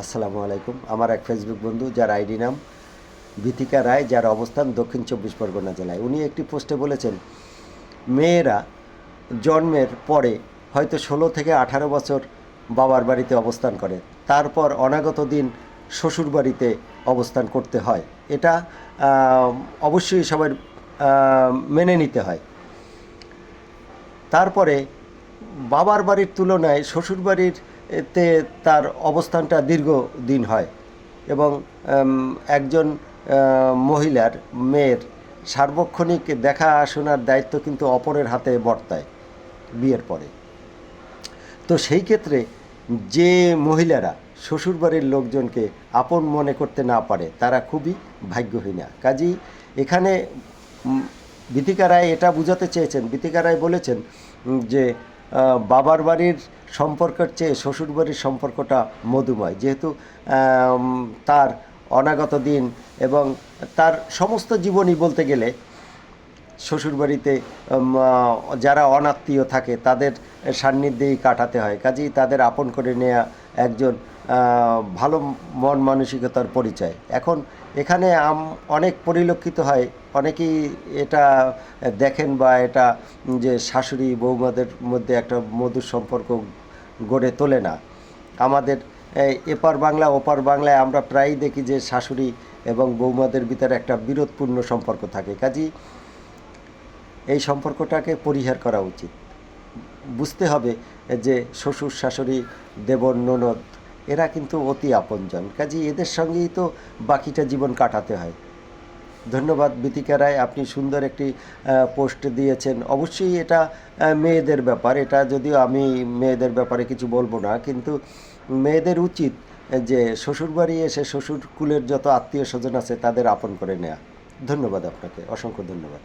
আসসালামু আলাইকুম। আমার এক ফেসবুক বন্ধু যার আইডি নাম বিথিকা রায়, যার অবস্থান দক্ষিণ ২৪ পরগনা জেলায়, উনি একটি পোস্টে বলেছেন, মেয়েরা জন্মের পরে হয়তো ১৬ থেকে ১৮ বছর বাবার বাড়িতে অবস্থান করে, তারপর অনাগত দিন শ্বশুর বাড়িতে অবস্থান করতে হয়। এটা অবশ্যই সবার মেনে নিতে হয়। তারপরে বাবার বাড়ির তুলনায় শ্বশুরবাড়ির এতে তার অবস্থানটা দীর্ঘদিন হয় এবং একজন মহিলার মেয়ের সার্বক্ষণিক দেখাশোনার দায়িত্ব কিন্তু অপরের হাতে বর্তায় বিয়ের পরে। তো সেই ক্ষেত্রে যে মহিলারা শ্বশুরবাড়ির লোকজনকে আপন মনে করতে না পারে তারা খুবই ভাগ্যহীনা। কাজেই এখানে বিথিকা রায় এটা বোঝাতে চেয়েছেন, বিথিকা রায় বলেছেন যে বাবার বাড়ির সম্পর্কের চেয়ে শ্বশুরবাড়ির সম্পর্কটা মধুময়, যেহেতু তার অনাগত দিন এবং তার সমস্ত জীবনই বলতে গেলে শ্বশুরবাড়িতে যারা অনাত্মীয় থাকে তাদের সান্নিধ্যেই কাটাতে হয়। কাজেই তাদের আপন করে নেওয়া একজন ভালো মন মানসিকতার পরিচয়। এখন এখানে অনেক পরিলক্ষিত হয়, অনেকেই এটা দেখেন বা এটা যে শাশুড়ি বৌমাদের মধ্যে একটা মধুর সম্পর্ক গড়ে তোলে না। আমাদের এপার বাংলা ওপার বাংলায় আমরা প্রায়ই দেখি যে শাশুড়ি এবং বৌমাদের ভিতরে একটা বিরোধপূর্ণ সম্পর্ক থাকে। কাজেই এই সম্পর্কটাকে পরিহার করা উচিত। বুঝতে হবে যে শ্বশুর শাশুড়ি দেবর ননদ এরা কিন্তু অতি আপনজন, কাজেই এদের সঙ্গেই তো বাকিটা জীবন কাটাতে হয়। ধন্যবাদ বিথিকা রায়, আপনি সুন্দর একটি পোস্ট দিয়েছেন। অবশ্যই এটা মেয়েদের ব্যাপার, এটা যদিও আমি মেয়েদের ব্যাপারে কিছু বলবো না, কিন্তু মেয়েদের উচিত যে শ্বশুরবাড়ি এসে শ্বশুর কুলের যত আত্মীয় স্বজন আছে তাদের আপন করে নেওয়া। ধন্যবাদ আপনাকে, অসংখ্য ধন্যবাদ।